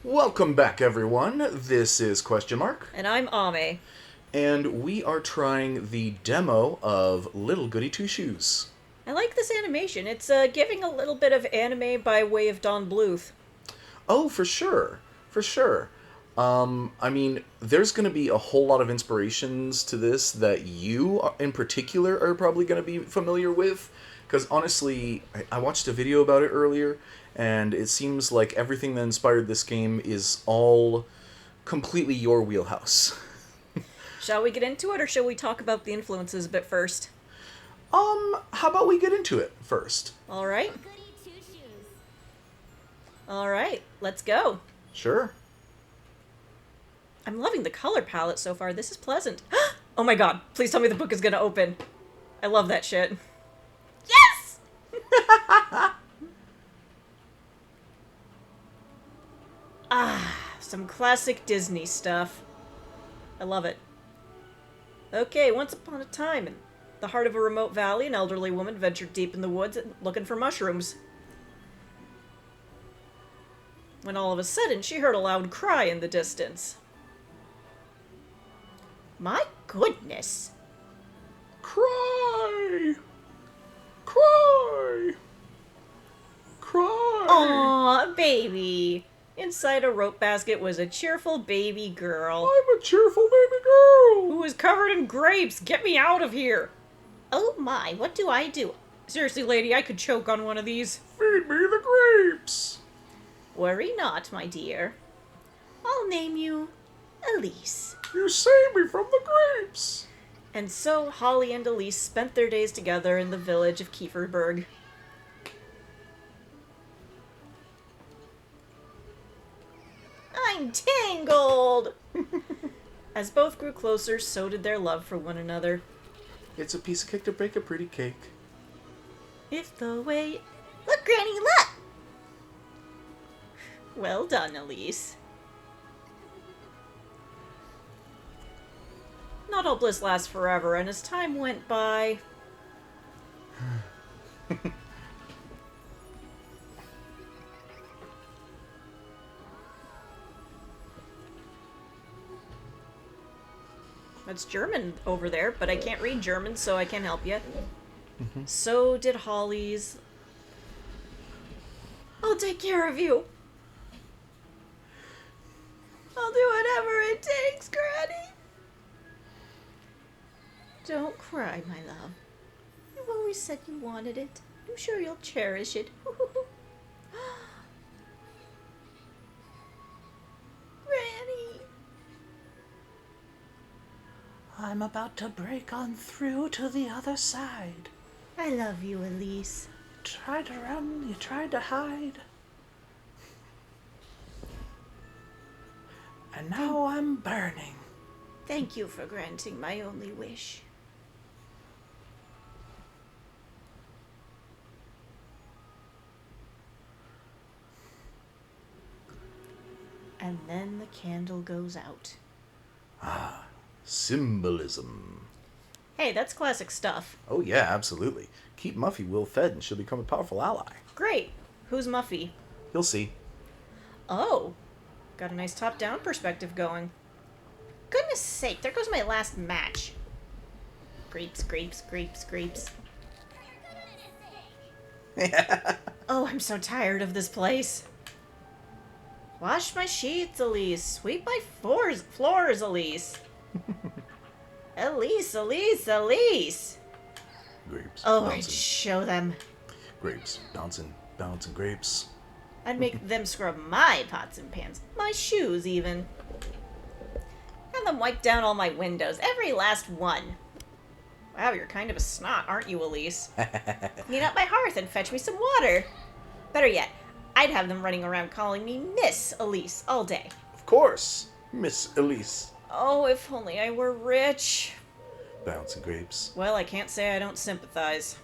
Welcome back, everyone. This is QuestionMarc, And I'm Ame. and we are trying the demo of Little Goody Two Shoes. I like this animation. It's giving a little bit of anime by way of Don Bluth. Oh, for sure. For sure. There's going to be a whole lot of inspirations to this that you, in particular, are probably going to be familiar with. Because honestly, I watched a video about it earlier, and it seems like everything that inspired this game is all completely your wheelhouse. Shall we get into it, or shall we talk about the influences a bit first? How about we get into it first? Alright. Alright, let's go. Sure. I'm loving the color palette so far. This is pleasant. Oh my god, please tell me the book is gonna open. I love that shit. Yes! Some classic Disney stuff. I love it. Okay, once upon a time, in the heart of a remote valley, an elderly woman ventured deep in the woods looking for mushrooms. When all of a sudden, she heard a loud cry in the distance. My goodness! Cry! Cry! Cry! Aw, baby! Inside a rope basket was a cheerful baby girl. I'm a cheerful baby girl! Who was covered in grapes! Get me out of here! Oh my, what do I do? Seriously, lady, I could choke on one of these. Feed me the grapes! Worry not, my dear. I'll name you Elise. You saved me from the grapes! And so Holly and Elise spent their days together in the village of Kieferberg. I'm tangled! As both grew closer, so did their love for one another. It's a piece of cake to bake a pretty cake. If the way... Look, Granny, look! Well done, Elise. Not all bliss lasts forever, and as time went by... That's German over there, but I can't read German, so I can't help you. So did Holly's... I'll take care of you. I'll do whatever it takes, Granny. Don't cry, my love. You've always said you wanted it. I'm sure you'll cherish it. Granny. I'm about to break on through to the other side. I love you, Elise. You tried to run, you tried to hide. And now I'm burning. Thank you for granting my only wish. And then the candle goes out. Symbolism. Hey, that's classic stuff. Oh yeah, absolutely. Keep Muffy well fed and she'll become a powerful ally. Great. Who's Muffy? You'll see. Oh, got a nice top-down perspective going. Goodness sake, there goes my last match. Grapes, grapes, grapes, grapes. Oh, I'm so tired of this place. Wash my sheets, Elise. Sweep my floors, Elise. Elise, Elise, Elise. Grapes. Oh, I'd bouncing. show them. Grapes. Bouncing. Bouncing grapes. I'd make them scrub my pots and pans. My shoes, even. Have them wipe down all my windows. Every last one. Wow, you're kind of a snot, aren't you, Elise? Clean up my hearth and fetch me some water. Better yet, I'd have them running around calling me Miss Elise all day. Of course, Miss Elise. Oh, if only I were rich. Bouncing grapes. Well, I can't say I don't sympathize.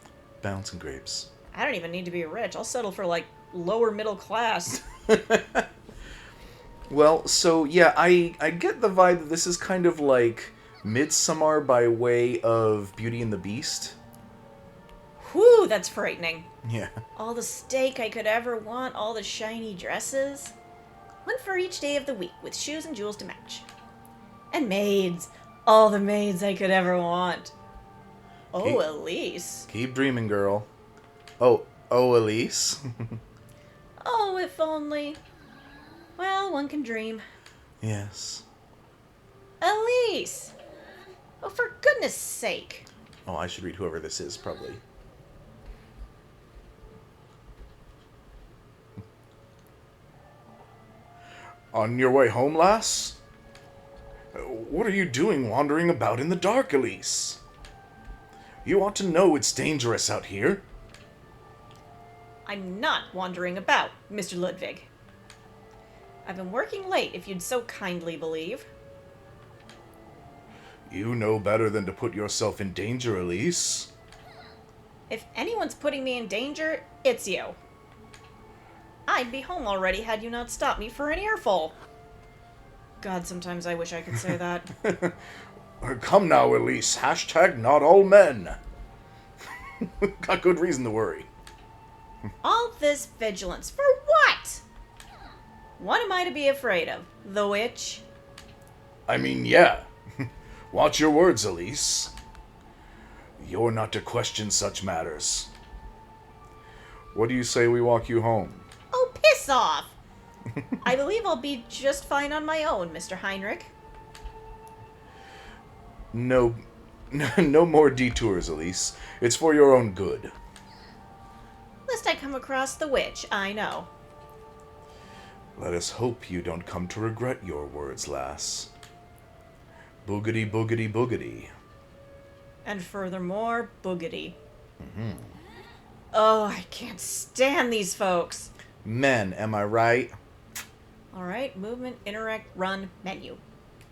Bouncing grapes. I don't even need to be rich. I'll settle for, like, lower middle class. Well, so yeah, I get the vibe that this is kind of like Midsommar by way of Beauty and the Beast. Whew, that's frightening. Yeah. All the steak I could ever want, all the shiny dresses. One for each day of the week, with shoes and jewels to match. And maids. All the maids I could ever want. Oh, Elise. Keep dreaming, girl. Oh, Elise. Oh, if only. Well, one can dream. Yes. Elise! Oh, for goodness sake. Oh, I should read whoever this is, probably. On your way home, lass? What are you doing wandering about in the dark, Elise? You ought to know it's dangerous out here. I'm not wandering about, Mr. Ludwig. I've been working late, if you'd so kindly believe. You know better than to put yourself in danger, Elise. If anyone's putting me in danger, it's you. I'd be home already had you not stopped me for an earful. God, sometimes I wish I could say that. Come now, Elise. Hashtag not all men. Got good reason to worry. All this vigilance, for what? What am I to be afraid of? The witch? I mean, yeah. Watch your words, Elise. You're not to question such matters. What do you say we walk you home? Oh, piss off! I believe I'll be just fine on my own, Mr. Heinrich. No more detours, Elise. It's for your own good. Lest I come across the witch, I know. Let us hope you don't come to regret your words, lass. Boogity, boogity, boogity. And furthermore, boogity. Oh, I can't stand these folks. Men, am I right? Alright, movement, interact, run, menu.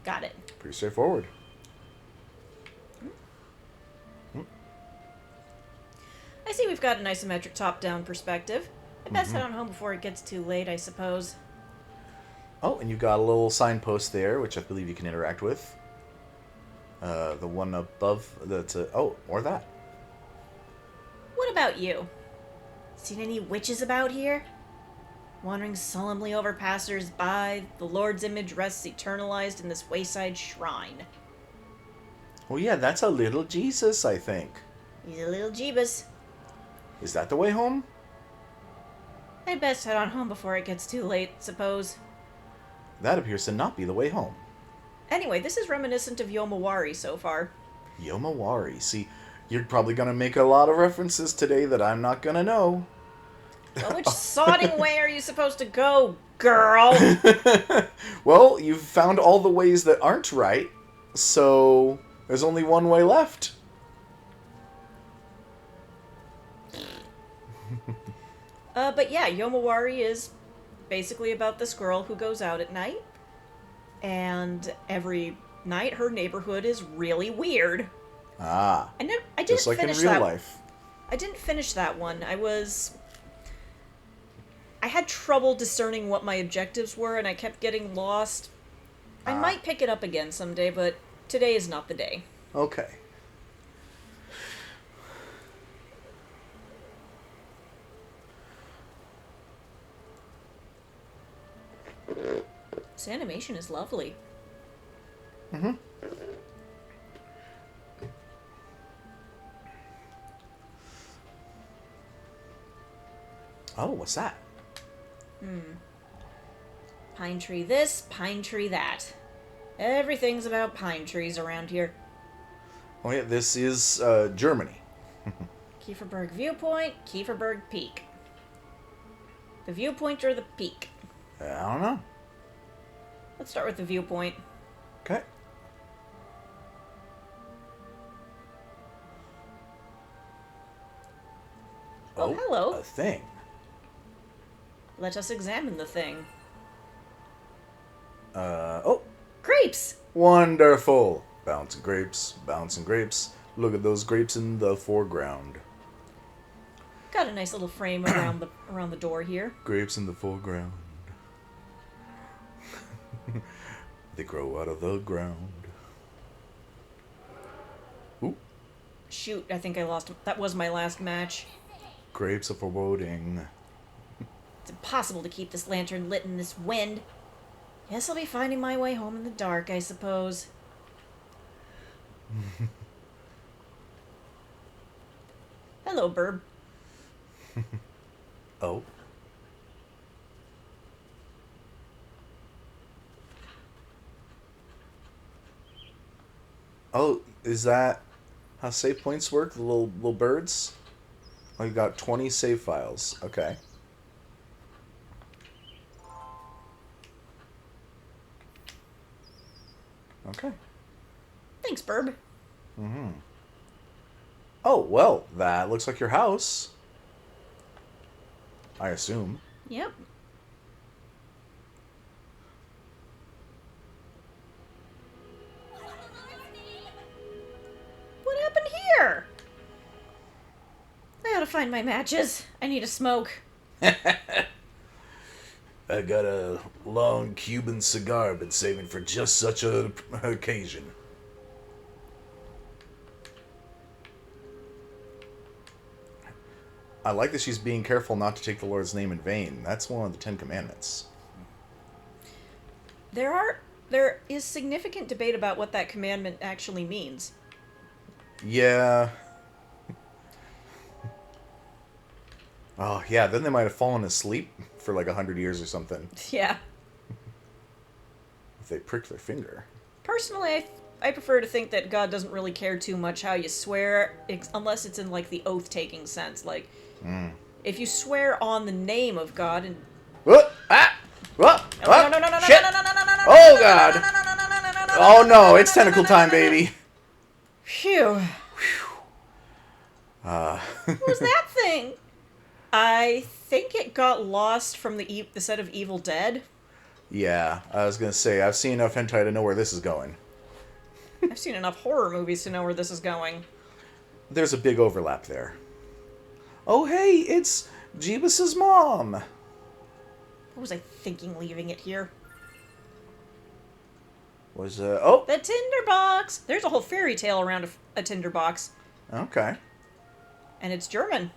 Got it. Pretty straightforward. I see we've got an isometric top-down perspective. I best head on home before it gets too late, I suppose. Oh, and you've got a little signpost there, which I believe you can interact with. The one above, that's or that. What about you? Seen any witches about here? Wandering solemnly over passers-by, the Lord's image rests eternalized in this wayside shrine. Oh yeah, that's a little Jesus, I think. He's a little Jeebus. Is that the way home? I'd best head on home before it gets too late, suppose. That appears to not be the way home. Anyway, this is reminiscent of Yomawari so far. Yomawari. See, you're probably going to make a lot of references today that I'm not going to know. Well, which sodding way are you supposed to go, girl? Well, you've found all the ways that aren't right, so there's only one way left. But yeah, Yomawari is basically about this girl who goes out at night, and every night her neighborhood is really weird. Ah. I didn't just like in finish real that. life. I didn't finish that one. I had trouble discerning what my objectives were, and I kept getting lost. I might pick it up again someday, but today is not the day. Okay. This animation is lovely. Mm-hmm. Oh, what's that? Pine tree this, pine tree that. Everything's about pine trees around here. Oh yeah, this is Germany. Kieferberg Viewpoint, Kieferberg Peak. The viewpoint or the peak? I don't know. Let's start with the viewpoint. Okay. Oh, hello. A thing. Let us examine the thing. Oh, Grapes! wonderful. Bouncing grapes, bouncing grapes. Look at those grapes in the foreground. Got a nice little frame around the door here. Grapes in the foreground. They grow out of the ground. Ooh. Shoot, I think I lost. That was my last match. Grapes are foreboding. It's impossible to keep this lantern lit in this wind. Guess I'll be finding my way home in the dark, I suppose. Hello, Burb. Oh. Oh, is that how save points work? The little birds? Oh, you got 20 save files. Okay. Okay. Thanks, Burb. Mm-hmm. Oh, well, that looks like your house. I assume. Yep. What happened here? I gotta find my matches. I need a smoke. I got a long Cuban cigar been saving for just such an occasion. I like that she's being careful not to take the Lord's name in vain. That's one of the 10 Commandments. There is significant debate about what that commandment actually means. Yeah. Oh, yeah, then they might have fallen asleep for like 100 years or something. Yeah. If they pricked their finger. Personally, I prefer to think that God doesn't really care too much how you swear, unless it's in, like, the oath-taking sense. Like, if you swear on the name of God and... What? Ah! What? No, no, no, no, no, Shit! no, no, no, no, no, no, Oh, no, God! no, no, no, no, no, no, no, no, Oh, no, it's tentacle time, baby. Phew. What was that thing? I think it got lost from the set of Evil Dead. Yeah, I was gonna say, I've seen enough hentai to know where this is going. I've seen enough horror movies to know where this is going. There's a big overlap there. Oh, hey, it's Jeebus's mom. What was I thinking leaving it here? Oh, The tinderbox! There's a whole fairy tale around a tinderbox. okay. And it's German.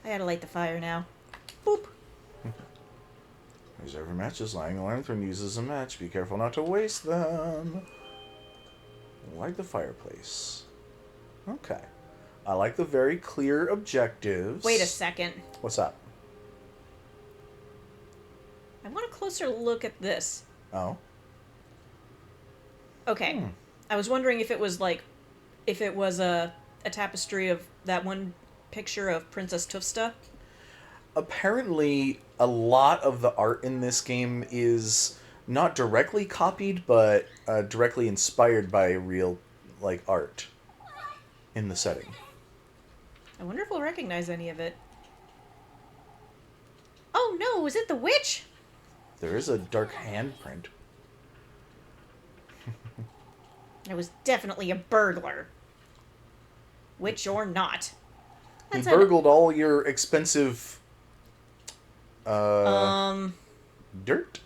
I gotta light the fire now. Boop. Reserve your matches lying around when uses a match. Be careful not to waste them. Light the fireplace. Okay. I like the very clear objectives. Wait a second. What's up? I want a closer look at this. Oh. Okay. I was wondering if it was a tapestry of that one picture of Princess Tufsta. Apparently, a lot of the art in this game is not directly copied, but directly inspired by real, like, art in the setting. I wonder if we'll recognize any of it. Oh no, is it the witch? There is a dark handprint. It was definitely a burglar. Witch or not. He burgled all your expensive dirt?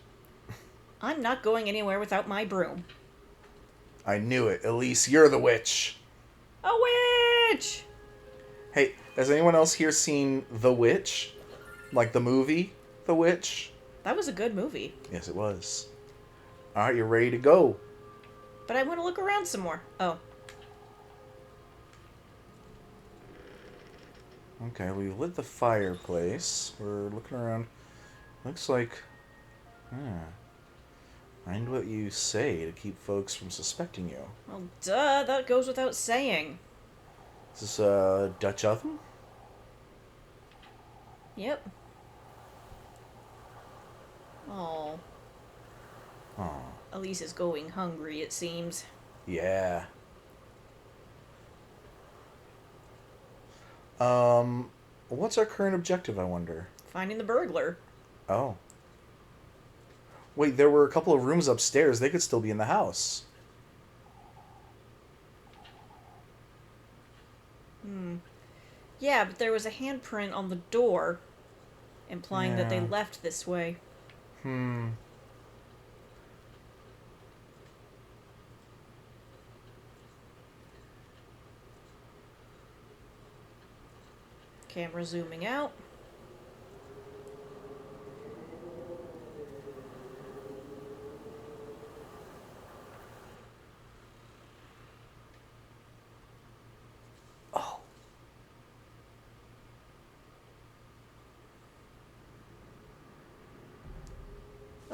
I'm not going anywhere without my broom. I knew it. Elise, you're the witch. A witch! Hey, has anyone else here seen The Witch? Like the movie The Witch? That was a good movie. Yes, it was. Alright, you're ready to go. But I want to look around some more. Oh. Okay, we lit the fireplace. We're looking around. Looks like... Mind what you say to keep folks from suspecting you. Well, duh, that goes without saying. Is this a Dutch oven? Yep. Oh. Oh, Elise is going hungry, it seems. yeah. What's our current objective, I wonder? Finding the burglar. Oh. Wait, there were a couple of rooms upstairs. They could still be in the house. Yeah, but there was a handprint on the door, implying that they Yeah. left this way. Camera zooming out.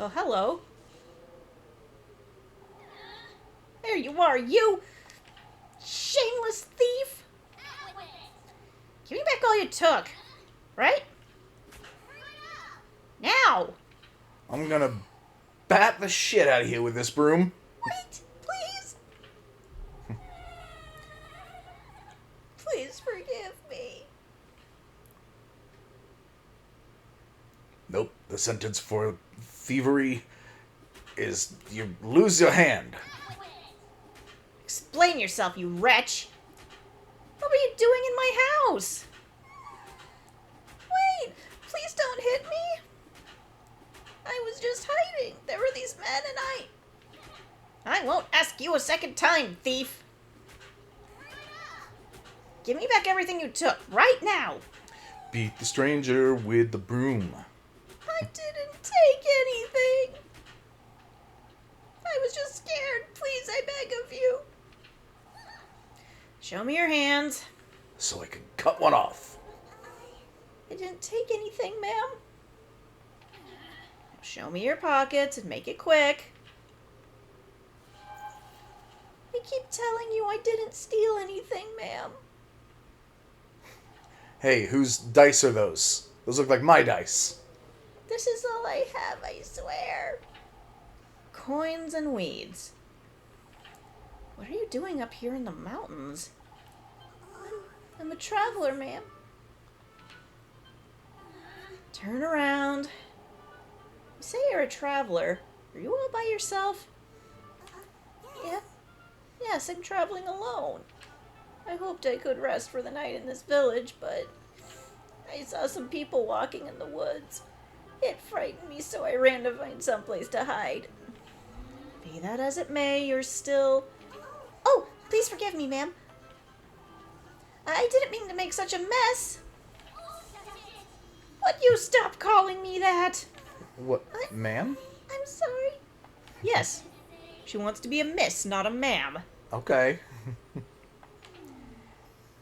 Oh, hello. There you are, you shameless thief! Give me back all you took, right? Now! I'm gonna bat the shit out of you with this broom. Wait, please! Please forgive me. Nope. The sentence for thievery is you lose your hand. Explain yourself, you wretch! What were you doing in my house? Wait, please don't hit me. I was just hiding. There were these men and I won't ask you a second time, thief. Give me back everything you took, right now. Beat the stranger with the broom. I didn't take anything. I was just scared. Please, I beg of you. Show me your hands. So I can cut one off. I didn't take anything, ma'am. Show me your pockets and make it quick. I keep telling you I didn't steal anything, ma'am. Hey, whose dice are those? Those look like my dice. This is all I have, I swear. Coins and weeds. What are you doing up here in the mountains? I'm a traveler, ma'am. Turn around. You say you're a traveler. Are you all by yourself? Yeah. Yes, I'm traveling alone. I hoped I could rest for the night in this village, but I saw some people walking in the woods. It frightened me, so I ran to find someplace to hide. Be that as it may, you're still... Oh, please forgive me, ma'am. I didn't mean to make such a mess. Would you stop calling me that? What, ma'am? I'm sorry. Yes. She wants to be a miss, not a ma'am. Okay.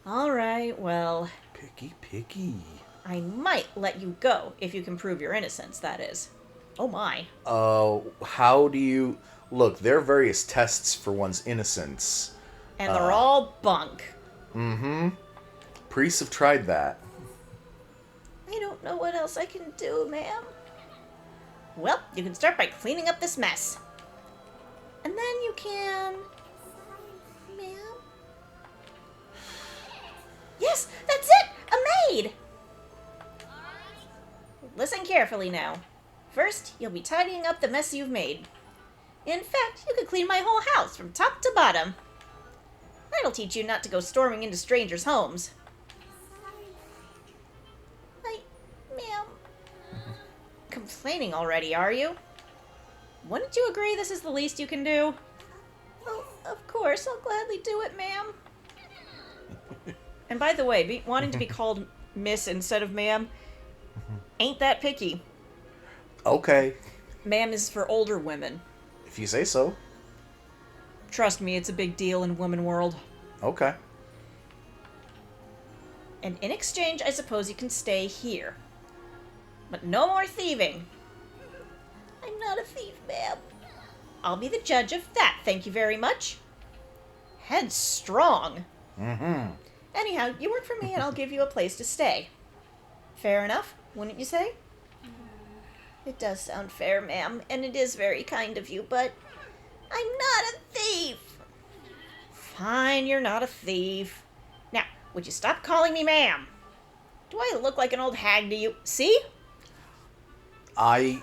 All right, well, Picky. I might let you go if you can prove your innocence, that is. Oh my. How do you... Look, there are various tests for one's innocence. And they're all bunk. Mm-hmm. Priests have tried that. I don't know what else I can do, ma'am. Well, you can start by cleaning up this mess. And then you can... Ma'am? Yes, that's it! A maid! Listen carefully now. First, you'll be tidying up the mess you've made. In fact, you could clean my whole house from top to bottom. That'll teach you not to go storming into strangers' homes. Ma'am. Complaining already, are you? Wouldn't you agree this is the least you can do? Well, of course, I'll gladly do it, ma'am. And by the way, wanting to be called miss instead of ma'am ain't that picky. Okay. Ma'am is for older women. If you say so. Trust me, it's a big deal in woman world. Okay. And in exchange, I suppose you can stay here. But no more thieving. I'm not a thief, ma'am. I'll be the judge of that, thank you very much. Headstrong. Mm-hmm. Anyhow, you work for me and I'll give you a place to stay. Fair enough, wouldn't you say? It does sound fair, ma'am, and it is very kind of you, but I'm not a thief. Fine, you're not a thief. Now, would you stop calling me ma'am? Do I look like an old hag to you? See? I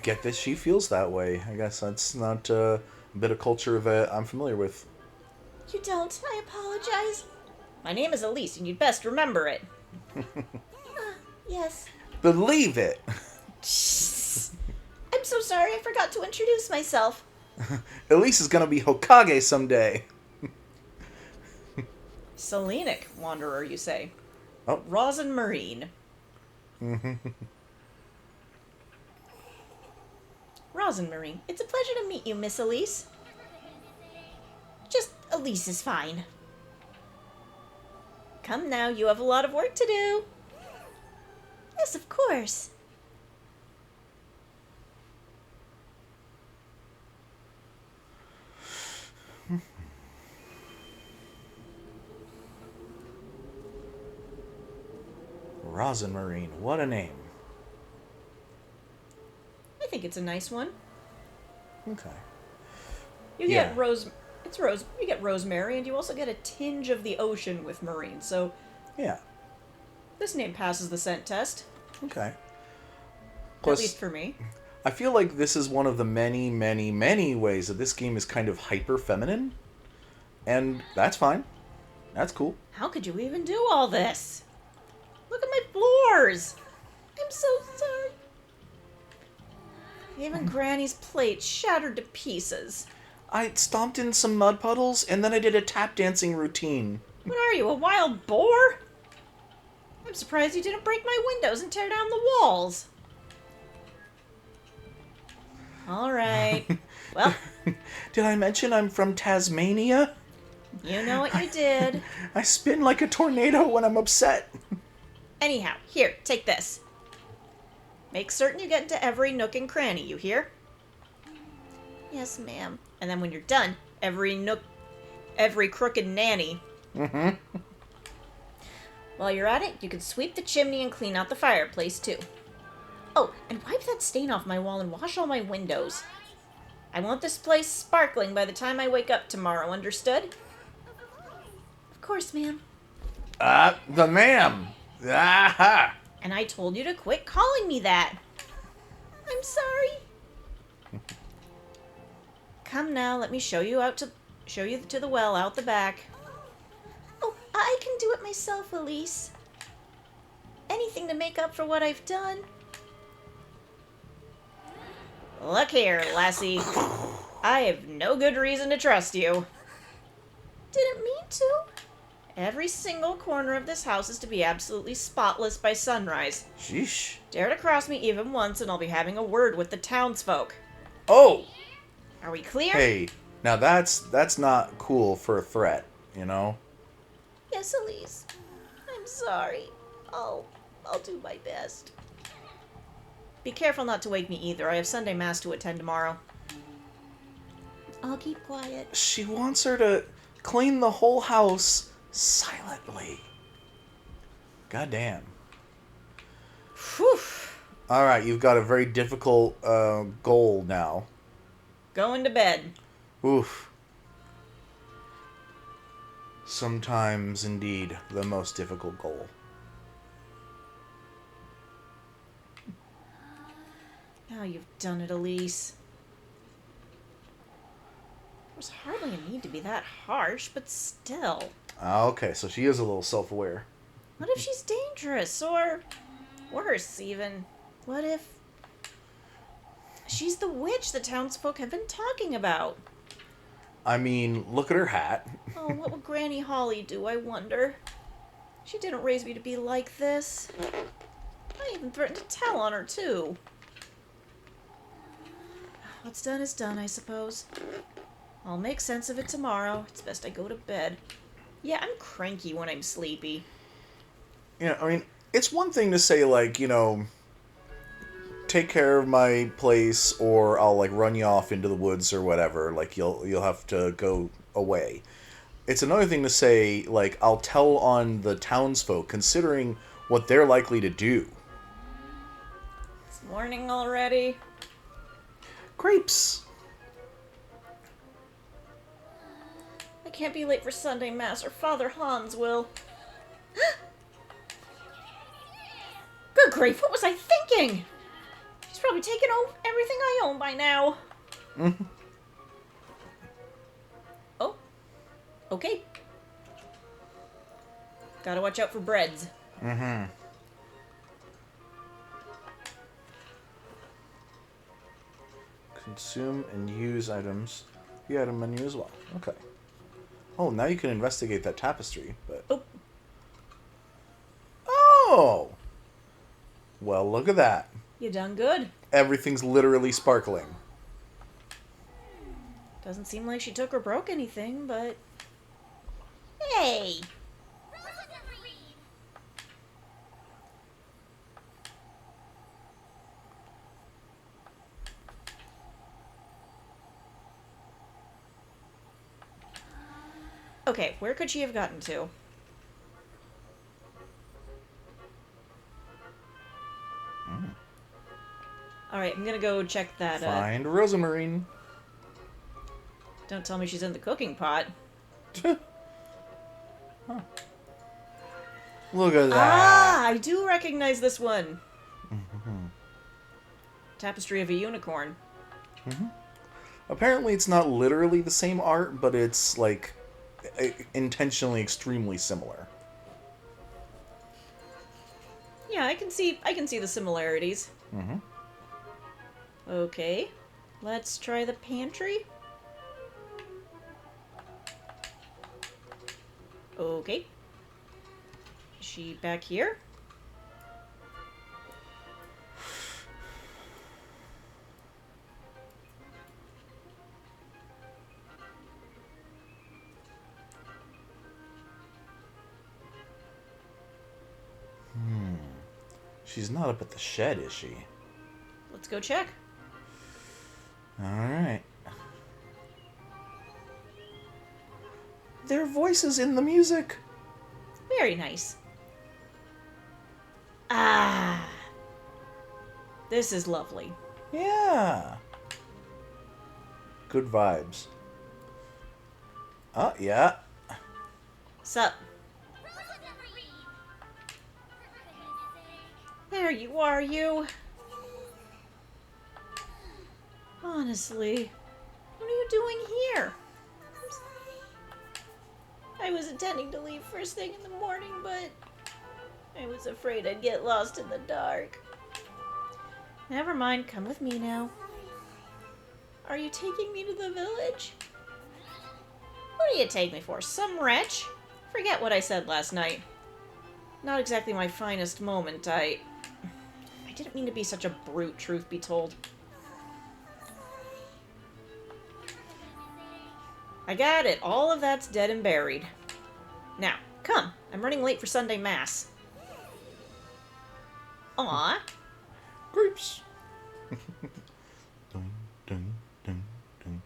get that she feels that way. I guess that's not a bit of culture that I'm familiar with. You don't. I apologize. My name is Elise, and you'd best remember it. Yes. Believe it! I'm so sorry, I forgot to introduce myself. Elise is gonna be Hokage someday. Selenic wanderer, you say? Oh. Rosin Marine. Rosin Marine, it's a pleasure to meet you, Miss Elise. Just Elise is fine. Come now, you have a lot of work to do. Yes, of course. Rosenmarine, what a name. I think it's a nice one. Okay. You Yeah. get you get rosemary, and you also get a tinge of the ocean with marine, so Yeah. this name passes the scent test. Okay. At Plus, least for me. I feel like this is one of the many, many, many ways that this game is kind of hyper feminine. And that's fine. That's cool. How could you even do all this? Look at my floors! I'm so sorry. Even Granny's plate shattered to pieces. I stomped in some mud puddles and then I did a tap dancing routine. What are you, a wild boar? I'm surprised you didn't break my windows and tear down the walls. Alright. Well, Did I mention I'm from Tasmania? you know what you did. I spin like a tornado when I'm upset. Anyhow, here, take this. Make certain you get into every nook and cranny, you hear? Yes, ma'am. And then when you're done, every nook, every crooked nanny. Mm-hmm. While you're at it, you can sweep the chimney and clean out the fireplace, too. Oh, and wipe that stain off my wall and wash all my windows. I want this place sparkling by the time I wake up tomorrow, understood? Of course, ma'am. The ma'am. Aha! And I told you to quit calling me that. I'm sorry. Come now, let me show you to the well out the back. Oh, I can do it myself, Elise. Anything to make up for what I've done. Look here, lassie. I have no good reason to trust you. Didn't mean to. Every single corner of this house is to be absolutely spotless by sunrise. Sheesh. Dare to cross me even once and I'll be having a word with the townsfolk. Oh! Are we clear? Hey, now that's not cool for a threat, you know? Yes, Elise. I'm sorry. I'll do my best. Be careful not to wake me either. I have Sunday Mass to attend tomorrow. I'll keep quiet. She wants her to clean the whole house silently. Goddamn. Whew. Alright, you've got a very difficult goal now. Going to bed. Oof. Sometimes, indeed, the most difficult goal. Now you've done it, Elise. There's hardly a need to be that harsh, but still. Okay, so she is a little self-aware. What if she's dangerous? Or worse, even. What if she's the witch the townsfolk have been talking about? I mean, look at her hat. Oh, what would Granny Holly do, I wonder? She didn't raise me to be like this. I even threatened to tell on her, too. What's done is done, I suppose. I'll make sense of it tomorrow. It's best I go to bed. Yeah, I'm cranky when I'm sleepy. You know, I mean, it's one thing to say, like, you know, take care of my place, or I'll, like, run you off into the woods or whatever. Like, you'll have to go away. It's another thing to say, like, I'll tell on the townsfolk, considering what they're likely to do. It's morning already. Grapes. I can't be late for Sunday Mass or Father Hans will. Good grief, what was I thinking? She's probably taken everything I own by now. Mm-hmm. Oh. Okay. Gotta watch out for breads. Mm-hmm. Consume and use items. The item menu as well. Okay. Oh, now you can investigate that tapestry, but... Oh. Oh! Well, look at that. You done good. Everything's literally sparkling. Doesn't seem like she took or broke anything, but... Hey! Okay, where could she have gotten to? Alright, I'm gonna go check that. Find Rosamarine. Don't tell me she's in the cooking pot. Huh. Look at that. Ah, I do recognize this one. Tapestry of a Unicorn. Apparently it's not literally the same art, but it's, like, intentionally extremely similar. Yeah, I can see the similarities. Okay. Let's try the pantry. Okay. Is she back here? She's not up at the shed, is she? Let's go check. Alright. Their voices in the music. Very nice. Ah. This is lovely. Yeah. Good vibes. Oh, yeah. Sup? There you are, you. Honestly, what are you doing here? I was intending to leave first thing in the morning, but I was afraid I'd get lost in the dark. Never mind, come with me now. Are you taking me to the village? What do you take me for, some wretch? Forget what I said last night. Not exactly my finest moment, I didn't mean to be such a brute, truth be told. I got it. All of that's dead and buried. Now, come. I'm running late for Sunday Mass. Aw. Creeps. Dun, dun, dun, dun.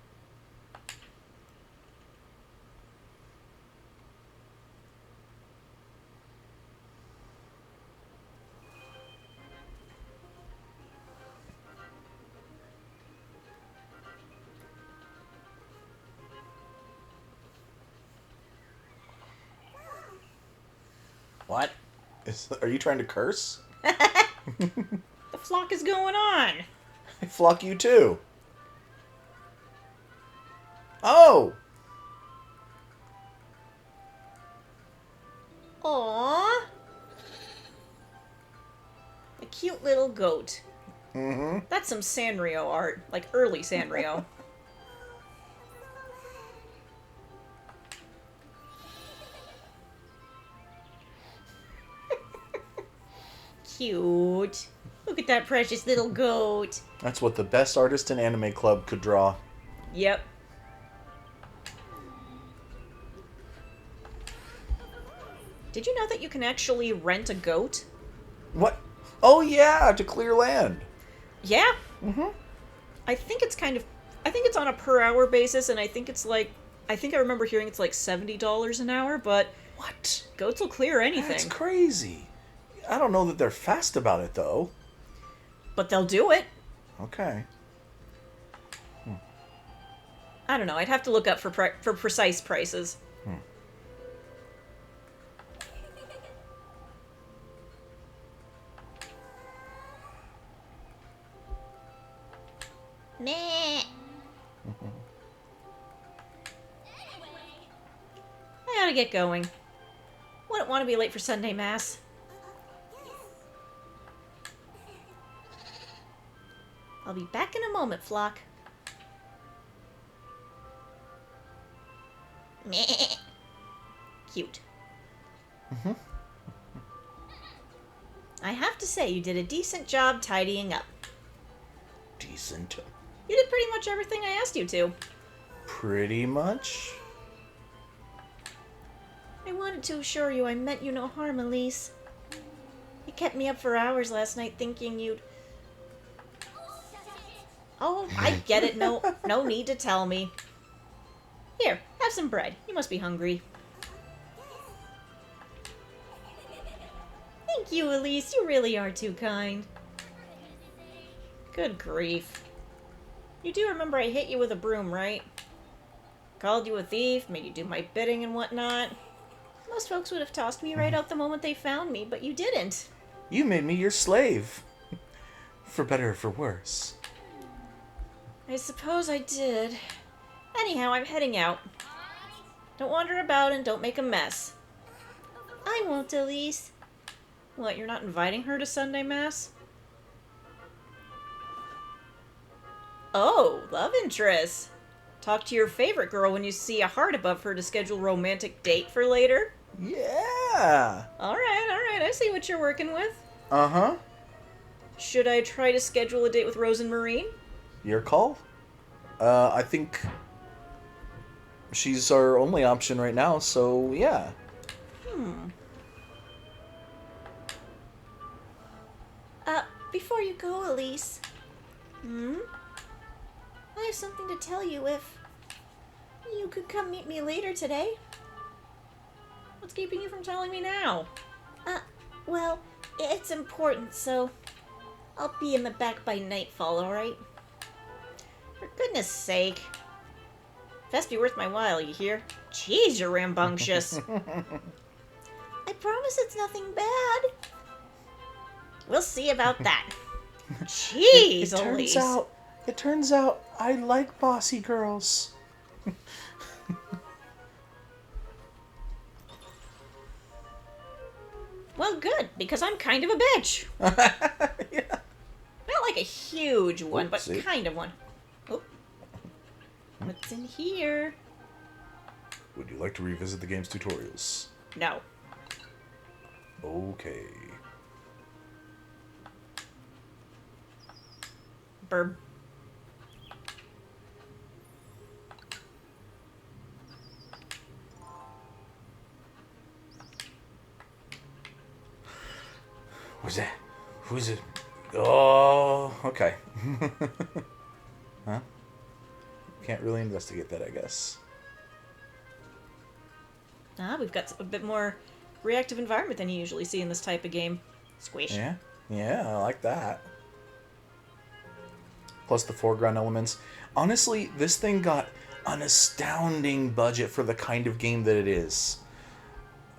What? Are you trying to curse? The flock is going on. I flock you too. Oh! Aww. A cute little goat. Mm-hmm. That's some Sanrio art. Like early Sanrio. Cute. Look at that precious little goat. That's what the best artist in Anime Club could draw. Yep. Did you know that you can actually rent a goat? What? Oh yeah, to clear land. Yeah. Mm-hmm. I think it's on a per hour basis, and I think I remember hearing it's like $70 an hour, but What? goats will clear That's anything. crazy. I don't know that they're fast about it though. But they'll do it. Okay. I don't know. I'd have to look up for precise prices. Meh. I gotta get going. Wouldn't want to be late for Sunday Mass. I'll be back in a moment, flock. Meh. Cute. I have to say, you did a decent job tidying up. Decent. You did pretty much everything I asked you to. Pretty much. I wanted to assure you I meant you no harm, Elise. You kept me up for hours last night thinking you'd... Oh, I get it. No need to tell me. Here, have some bread. You must be hungry. Thank you, Elise. You really are too kind. Good grief. You do remember I hit you with a broom, right? Called you a thief, made you do my bidding and whatnot. Most folks would have tossed me right out the moment they found me, but you didn't. You made me your slave. For better or for worse. I suppose I did. Anyhow, I'm heading out. Don't wander about and don't make a mess. I won't, Elise. What, you're not inviting her to Sunday Mass? Oh, love interest. Talk to your favorite girl when you see a heart above her to schedule romantic date for later? Yeah. Alright, I see what you're working with. Uh-huh. Should I try to schedule a date with Rose and Marine? Your call? I think she's our only option right now, so yeah. Before you go, Elise. I have something to tell you if you could come meet me later today. What's keeping you from telling me now? Well, it's important, so I'll be in the back by nightfall, alright? For goodness sake. Best be worth my while, you hear? Jeez, you're rambunctious. I promise it's nothing bad. We'll see about that. Jeez, Elise. It turns out I like bossy girls. Well, good, because I'm kind of a bitch. Yeah. Not like a huge one, but Oopsie. kind of one. Oh. What's in here? Would you like to revisit the game's tutorials? No. Okay. Burb. Who's that? Who's it? Oh, okay. Huh? Can't really investigate that, I guess. We've got a bit more reactive environment than you usually see in this type of game. Squish. Yeah, I like that. Plus the foreground elements. Honestly, this thing got an astounding budget for the kind of game that it is.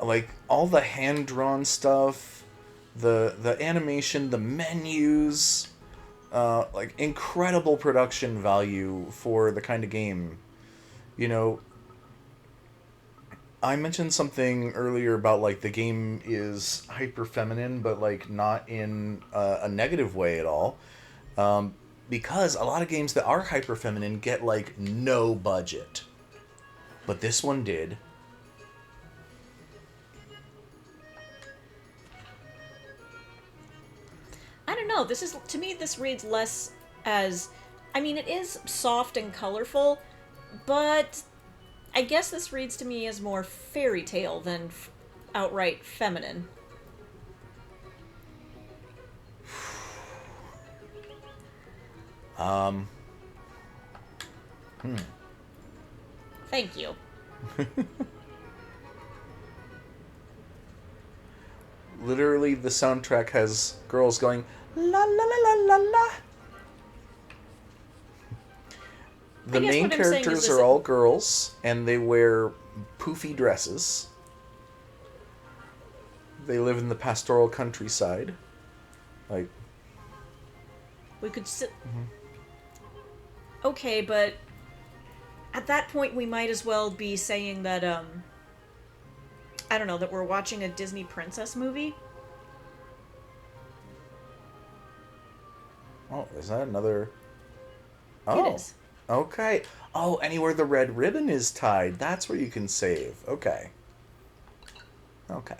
Like, all the hand-drawn stuff, the animation, the menus, like, incredible production value for the kind of game. You know, I mentioned something earlier about, like, the game is hyper-feminine, but, like, not in a negative way at all. Because a lot of games that are hyper-feminine get, like, no budget. But this one did. I don't know. To me, this reads less as... I mean, it is soft and colorful, but I guess this reads to me as more fairy tale than outright feminine. Thank you. Literally, the soundtrack has girls going, la la la la la la. The guess main what I'm saying is characters this- are all girls, and they wear poofy dresses. They live in the pastoral countryside. Like, We could sit... Okay, but at that point we might as well be saying that, I don't know, that we're watching a Disney princess movie. oh, is that another... Oh, It is. okay. Oh, anywhere the red ribbon is tied, that's where you can save. Okay. Okay.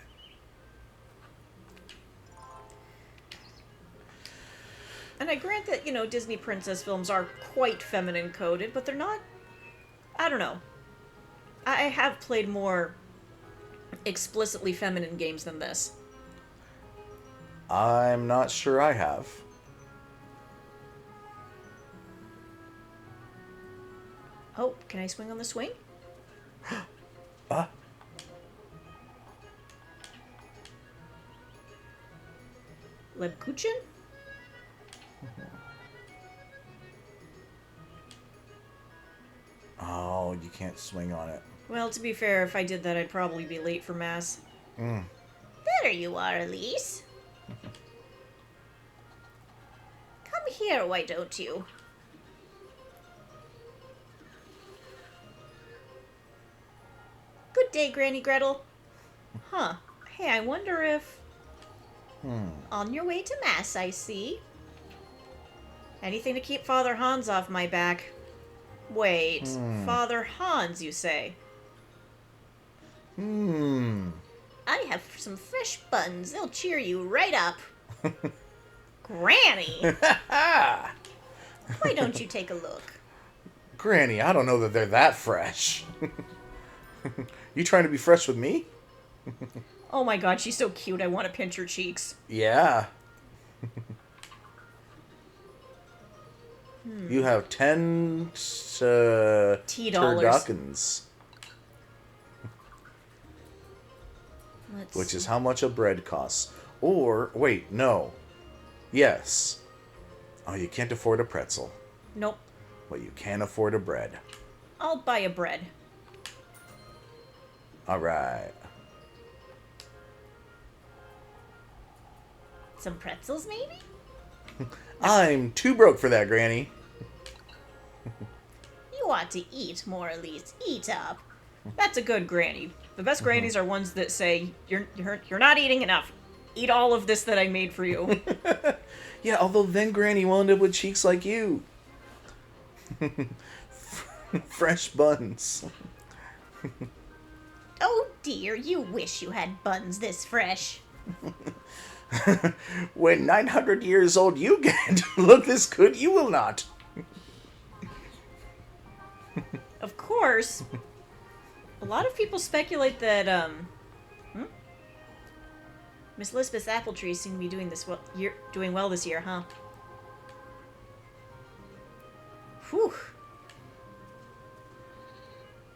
And I grant that, you know, Disney princess films are quite feminine coded, but they're not... I don't know. I have played more explicitly feminine games than this. I'm not sure I have. Oh, can I swing on the swing? Lebkuchen? you can't swing on it. Well, to be fair, if I did that, I'd probably be late for Mass. There you are, Elise. Come here, why don't you? Good day, Granny Gretel. Huh. Hey, I wonder if... On your way to Mass, I see. Anything to keep Father Hans off my back. Wait, Father Hans, you say? I have some fresh buns. They'll cheer you right up. Granny! Why don't you take a look? Granny, I don't know that they're that fresh. You trying to be fresh with me? Oh my god, she's so cute. I want to pinch her cheeks. Yeah. You have 10 turduckens. Which is how much a bread costs. Or, wait, no. Yes. Oh, you can't afford a pretzel. Nope. But you can afford a bread. I'll buy a bread. Alright. Some pretzels, maybe? I'm too broke for that, Granny. You ought to eat more, Elise. Eat up. That's a good granny. The best grannies are ones that say, you're not eating enough. Eat all of this that I made for you. Yeah, although then Granny will end up with cheeks like you. Fresh buns. Oh dear, you wish you had buns this fresh. When 900 years old you get to look this good, you will not. Of course. A lot of people speculate that, Miss Lisbeth's apple trees seem to be doing well this year, huh? Whew.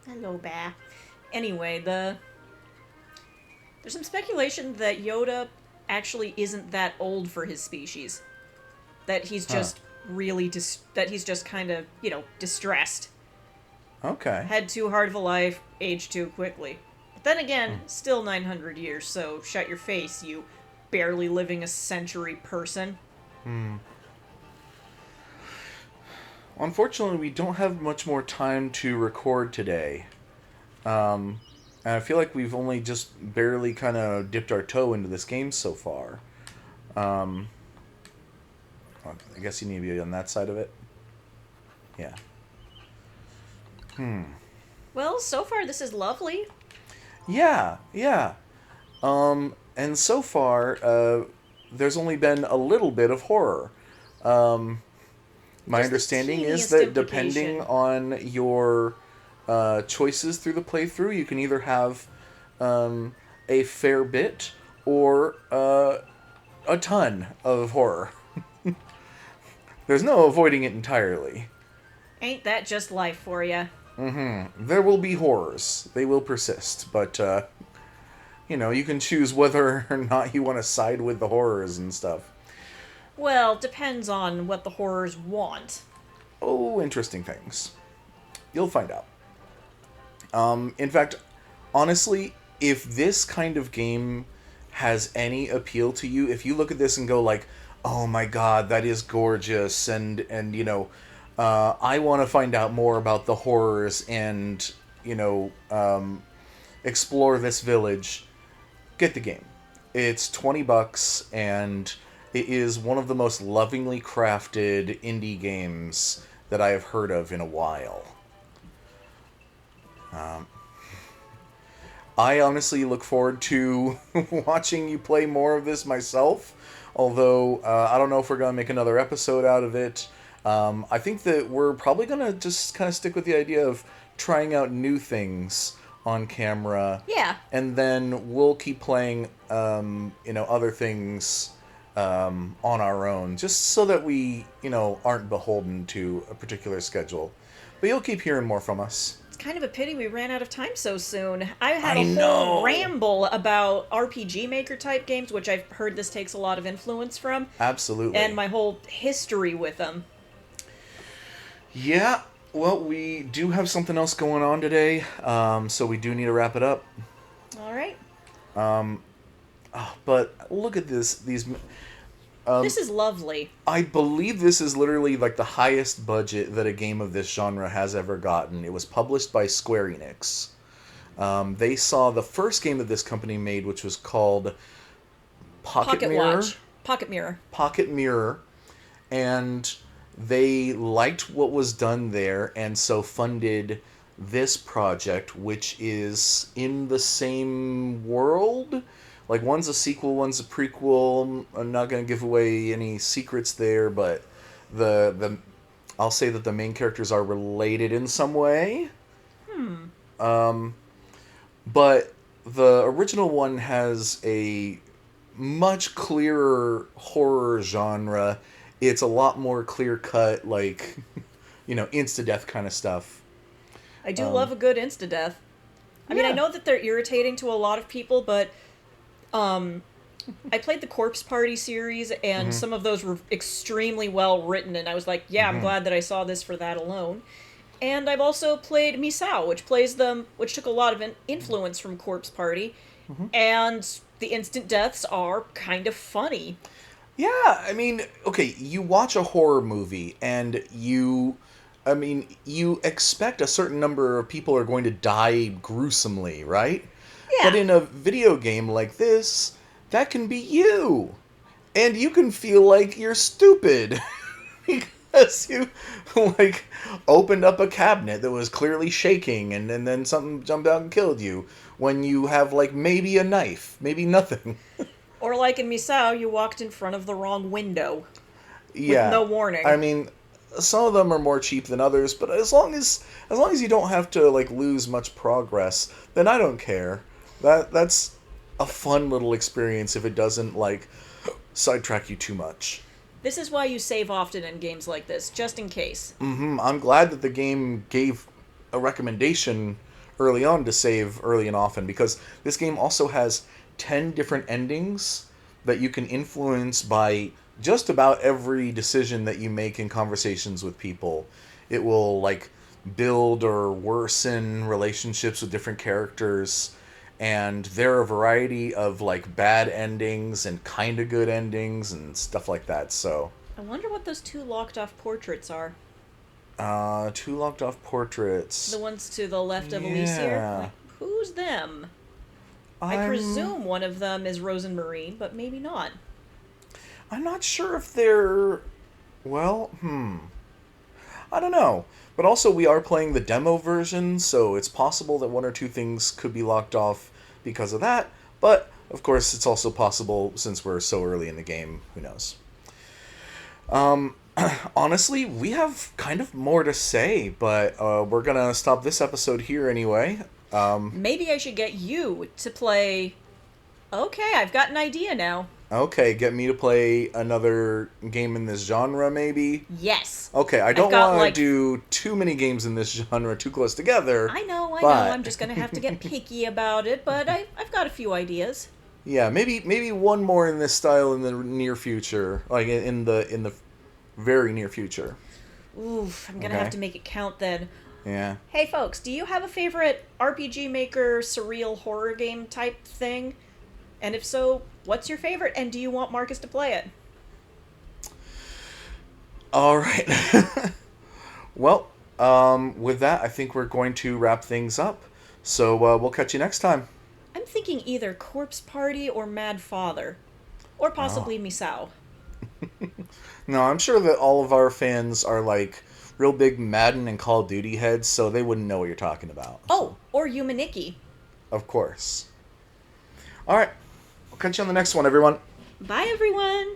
Hello, Ba. Anyway, there's some speculation that Yoda actually isn't that old for his species. That he's just really that he's just kind of, distressed. Okay. Had too hard of a life, aged too quickly. But then again, still 900 years, so shut your face, you barely living a century person. Unfortunately, we don't have much more time to record today. And I feel like we've only just barely kind of dipped our toe into this game so far. I guess you need to be on that side of it. Yeah. Well, so far this is lovely. Yeah. And so far, there's only been a little bit of horror. My Just understanding the is teeniest that depending on your choices through the playthrough, you can either have a fair bit or a ton of horror. There's no avoiding it entirely. Ain't that just life for ya? There will be horrors. They will persist, but you can choose whether or not you want to side with the horrors and stuff. Well, depends on what the horrors want. Oh, interesting things. You'll find out. In fact, honestly, if this kind of game has any appeal to you, if you look at this and go like, oh my god, that is gorgeous, and I want to find out more about the horrors and, explore this village, get the game. It's $20, and it is one of the most lovingly crafted indie games that I have heard of in a while. I honestly look forward to watching you play more of this myself, although I don't know if we're going to make another episode out of it. I think that we're probably going to just kind of stick with the idea of trying out new things on camera. Yeah. And then we'll keep playing, other things on our own, just so that we, aren't beholden to a particular schedule. But you'll keep hearing more from us. It's kind of a pity we ran out of time so soon. I had a whole ramble about RPG Maker type games, which I've heard this takes a lot of influence from. Absolutely. And my whole history with them. Yeah, Well, we do have something else going on today, so we do need to wrap it up. All right. But look at this. This is lovely. I believe this is literally like the highest budget that a game of this genre has ever gotten. It was published by Square Enix. They saw the first game that this company made, which was called Pocket Mirror. Watch. Pocket Mirror. Pocket Mirror. And they liked what was done there, and so funded this project, which is in the same world. Like, one's a sequel, one's a prequel. I'm not going to give away any secrets there, but I'll say that the main characters are related in some way. But the original one has a much clearer horror genre. It's a lot more clear-cut, like, insta-death kind of stuff. I do love a good insta-death. I mean, I know that they're irritating to a lot of people, but I played the Corpse Party series, and some of those were extremely well written, and I was like, yeah, I'm glad that I saw this for that alone. And I've also played Misao, which took a lot of influence from Corpse Party, and the instant deaths are kind of funny. Yeah, I mean, okay, you watch a horror movie, and you expect a certain number of people are going to die gruesomely, right? Yeah. But in a video game like this, that can be you. And you can feel like you're stupid. Because you, like, opened up a cabinet that was clearly shaking, and then something jumped out and killed you. When you have, like, maybe a knife, maybe nothing. Or like in Misao, you walked in front of the wrong window. Yeah. With no warning. I mean, some of them are more cheap than others, but as long as you don't have to, like, lose much progress, then I don't care. That's a fun little experience if it doesn't, like, sidetrack you too much. This is why you save often in games like this, just in case. I'm glad that the game gave a recommendation early on to save early and often, because this game also has 10 different endings that you can influence by just about every decision that you make in conversations with people. It will, like, build or worsen relationships with different characters, and there are a variety of, like, bad endings and kind of good endings and stuff like that, so... I wonder what those two locked-off portraits are. Two locked-off portraits. The ones to the left of Elise here? Like, who's them? I presume one of them is Rose and Marine, but maybe not. I'm not sure if they're... Well, I don't know. But also, we are playing the demo version, so it's possible that one or two things could be locked off because of that. But, of course, it's also possible, since we're so early in the game, who knows. Honestly, we have kind of more to say, but we're gonna stop this episode here anyway. Maybe I should get you to play... Okay, I've got an idea now. Okay, get me to play another game in this genre, maybe? Yes. Okay, I don't want to do too many games in this genre too close together. I know. I'm just going to have to get picky about it, but I've got a few ideas. Yeah, maybe one more in this style in the near future, like in the very near future. Oof, I'm going to have to make it count then. Yeah. Hey, folks, do you have a favorite RPG Maker surreal horror game type thing? And if so, what's your favorite, and do you want Marcus to play it? All right. Well, with that, I think we're going to wrap things up. So we'll catch you next time. I'm thinking either Corpse Party or Mad Father. Or possibly Misao. No, I'm sure that all of our fans are, like, real big Madden and Call of Duty heads, so they wouldn't know what you're talking about. Oh, or Yumaniki. Of course. All right. I'll catch you on the next one, everyone. Bye, everyone.